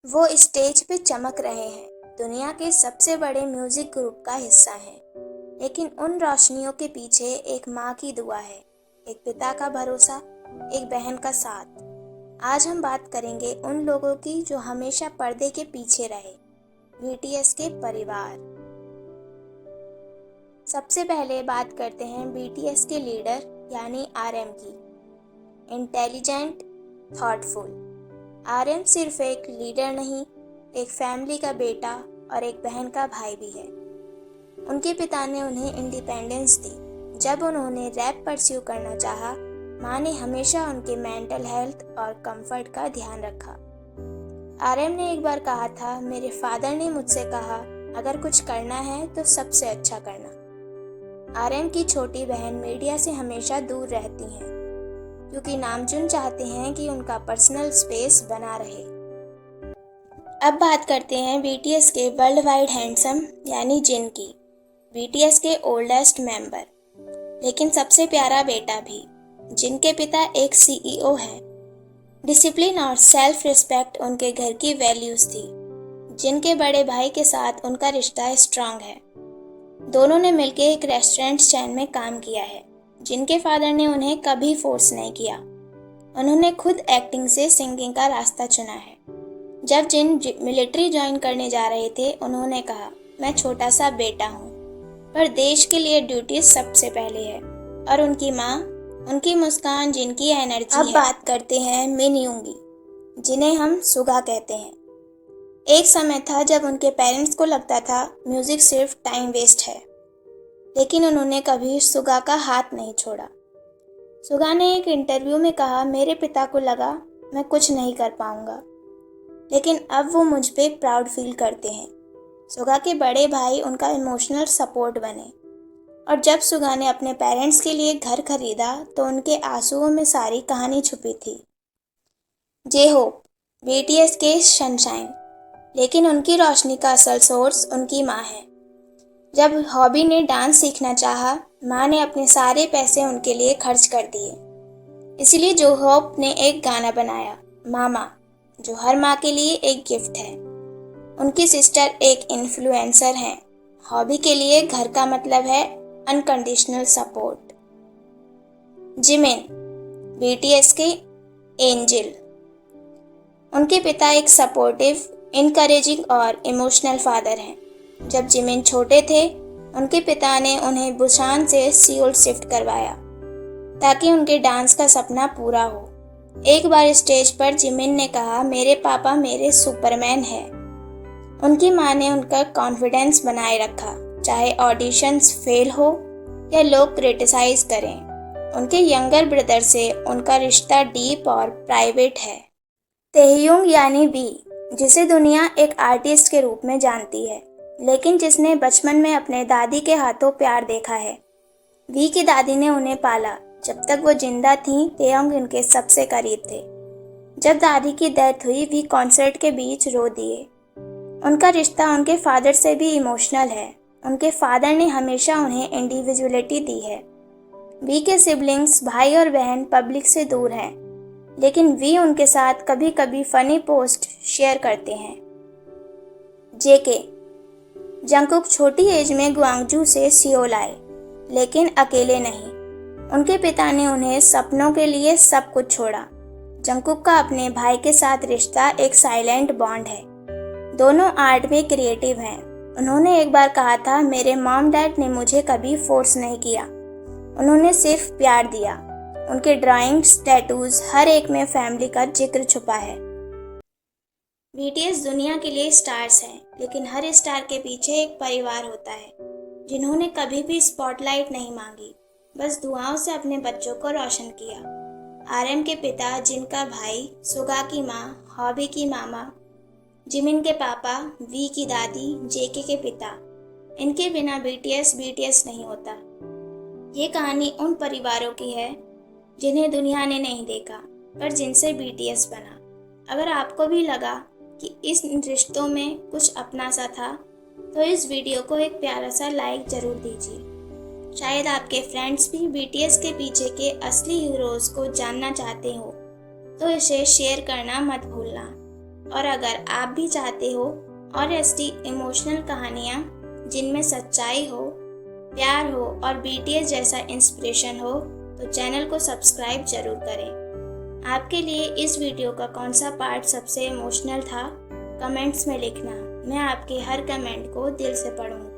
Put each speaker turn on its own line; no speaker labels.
वो स्टेज पे चमक रहे हैं, दुनिया के सबसे बड़े म्यूजिक ग्रुप का हिस्सा हैं। लेकिन उन रोशनियों के पीछे एक माँ की दुआ है, एक पिता का भरोसा, एक बहन का साथ। आज हम बात करेंगे उन लोगों की जो हमेशा पर्दे के पीछे रहे, बीटीएस के परिवार। सबसे पहले बात करते हैं बीटीएस के लीडर यानी आरएम की। Intelligent, thoughtful. आरएम सिर्फ एक लीडर नहीं, एक फैमिली का बेटा और एक बहन का भाई भी है। उनके पिता ने उन्हें इंडिपेंडेंस दी। जब उन्होंने रैप परस्यू करना चाहा, माँ ने हमेशा उनके मेंटल हेल्थ और कंफर्ट का ध्यान रखा। आरएम ने एक बार कहा था, मेरे फादर ने मुझसे कहा, अगर कुछ करना है तो सबसे अच्छा करना। आरएम की छोटी बहन मीडिया से हमेशा दूर रहती हैं, क्योंकि नामचुन चाहते हैं कि उनका पर्सनल स्पेस बना रहे। अब बात करते हैं बीटीएस के वर्ल्ड वाइड हैंडसम यानी जिन की। बीटीएस के ओल्डेस्ट मेंबर, लेकिन सबसे प्यारा बेटा भी। जिनके पिता एक सीईओ हैं। डिसिप्लिन और सेल्फ रिस्पेक्ट उनके घर की वैल्यूज थी। जिनके बड़े भाई के साथ उनका रिश्ता स्ट्रांग है। दोनों ने मिलकर एक रेस्टोरेंट चेन में काम किया है। जिनके फादर ने उन्हें कभी फोर्स नहीं किया। उन्होंने खुद एक्टिंग से सिंगिंग का रास्ता चुना है। जब जिन मिलिट्री ज्वाइन करने जा रहे थे, उन्होंने कहा, मैं छोटा सा बेटा हूँ, पर देश के लिए ड्यूटी सबसे पहले है। और उनकी माँ, उनकी मुस्कान, जिनकी एनर्जी है। अब बात करते हैं मिन यूंगी, जिन्हें हम सुगा कहते हैं। एक समय था जब उनके पेरेंट्स को लगता था म्यूजिक सिर्फ टाइम वेस्ट है, लेकिन उन्होंने कभी सुगा का हाथ नहीं छोड़ा। सुगा ने एक इंटरव्यू में कहा, मेरे पिता को लगा मैं कुछ नहीं कर पाऊंगा, लेकिन अब वो मुझ पे प्राउड फील करते हैं। सुगा के बड़े भाई उनका इमोशनल सपोर्ट बने। और जब सुगा ने अपने पेरेंट्स के लिए घर खरीदा, तो उनके आंसुओं में सारी कहानी छुपी थी। जे होप, बीटीएस के सनशाइन, लेकिन उनकी रोशनी का असल सोर्स उनकी माँ है। जब हॉबी ने डांस सीखना चाहा, माँ ने अपने सारे पैसे उनके लिए खर्च कर दिए। इसलिए जो होप ने एक गाना बनाया, मामा, जो हर माँ के लिए एक गिफ्ट है। उनकी सिस्टर एक इन्फ्लुएंसर हैं। हॉबी के लिए घर का मतलब है अनकंडीशनल सपोर्ट। जिमिन, बीटीएस के एंजल। उनके पिता एक सपोर्टिव, इनकरेजिंग और इमोशनल फादर हैं। जब जिमिन छोटे थे, उनके पिता ने उन्हें बुसान से सियोल शिफ्ट करवाया, ताकि उनके डांस का सपना पूरा हो। एक बार स्टेज पर जिमिन ने कहा, मेरे पापा मेरे सुपरमैन हैं। उनकी माँ ने उनका कॉन्फिडेंस बनाए रखा, चाहे ऑडिशंस फेल हो या लोग क्रिटिसाइज करें। उनके यंगर ब्रदर से उनका रिश्ता डीप और प्राइवेट है। तेहयुंग यानी बी, जिसे दुनिया एक आर्टिस्ट के रूप में जानती है, लेकिन जिसने बचपन में अपने दादी के हाथों प्यार देखा है। वी की दादी ने उन्हें पाला। जब तक वो जिंदा थीं, तेयंग उनके सबसे करीब थे। जब दादी की डेथ हुई, वी कॉन्सर्ट के बीच रो दिए। उनका रिश्ता उनके फादर से भी इमोशनल है। उनके फादर ने हमेशा उन्हें इंडिविजुअलिटी दी है। वी के सिबलिंग्स, भाई और बहन, पब्लिक से दूर हैं, लेकिन वी उनके साथ कभी कभी फनी पोस्ट शेयर करते हैं। जेके, जंगकुक छोटी एज में ग्वांगजू से सियोल आए, लेकिन अकेले नहीं। उनके पिता ने उन्हें सपनों के लिए सब कुछ छोड़ा। जंगकुक का अपने भाई के साथ रिश्ता एक साइलेंट बॉन्ड है। दोनों आर्ट में क्रिएटिव हैं। उन्होंने एक बार कहा था, मेरे मॉम डैड ने मुझे कभी फोर्स नहीं किया, उन्होंने सिर्फ प्यार दिया। उनके ड्राइंग्स, टैटूज, हर एक में फैमिली का जिक्र छुपा है। बीटीएस दुनिया के लिए स्टार्स हैं, लेकिन हर स्टार के पीछे एक परिवार होता है, जिन्होंने कभी भी स्पॉटलाइट नहीं मांगी, बस दुआओं से अपने बच्चों को रोशन किया। आरएम के पिता, जिनका भाई, सुगा की माँ, हॉबी की मामा, जिमिन के पापा, वी की दादी, जेके के पिता। इनके बिना बीटीएस बीटीएस नहीं होता। ये कहानी उन परिवारों की है जिन्हें दुनिया ने नहीं देखा, पर जिनसे बीटीएस बना। अगर आपको भी लगा कि इस रिश्तों में कुछ अपना सा था, तो इस वीडियो को एक प्यारा सा लाइक जरूर दीजिए। शायद आपके फ्रेंड्स भी बीटीएस के पीछे के असली हीरोज को जानना चाहते हो, तो इसे शेयर करना मत भूलना। और अगर आप भी चाहते हो और ऐसी इमोशनल कहानियाँ जिनमें सच्चाई हो, प्यार हो और BTS जैसा इंस्पिरेशन हो तो चैनल को सब्सक्राइब जरूर करें। आपके लिए इस वीडियो का कौन सा पार्ट सबसे इमोशनल था, कमेंट्स में लिखना। मैं आपके हर कमेंट को दिल से पढ़ूंगी।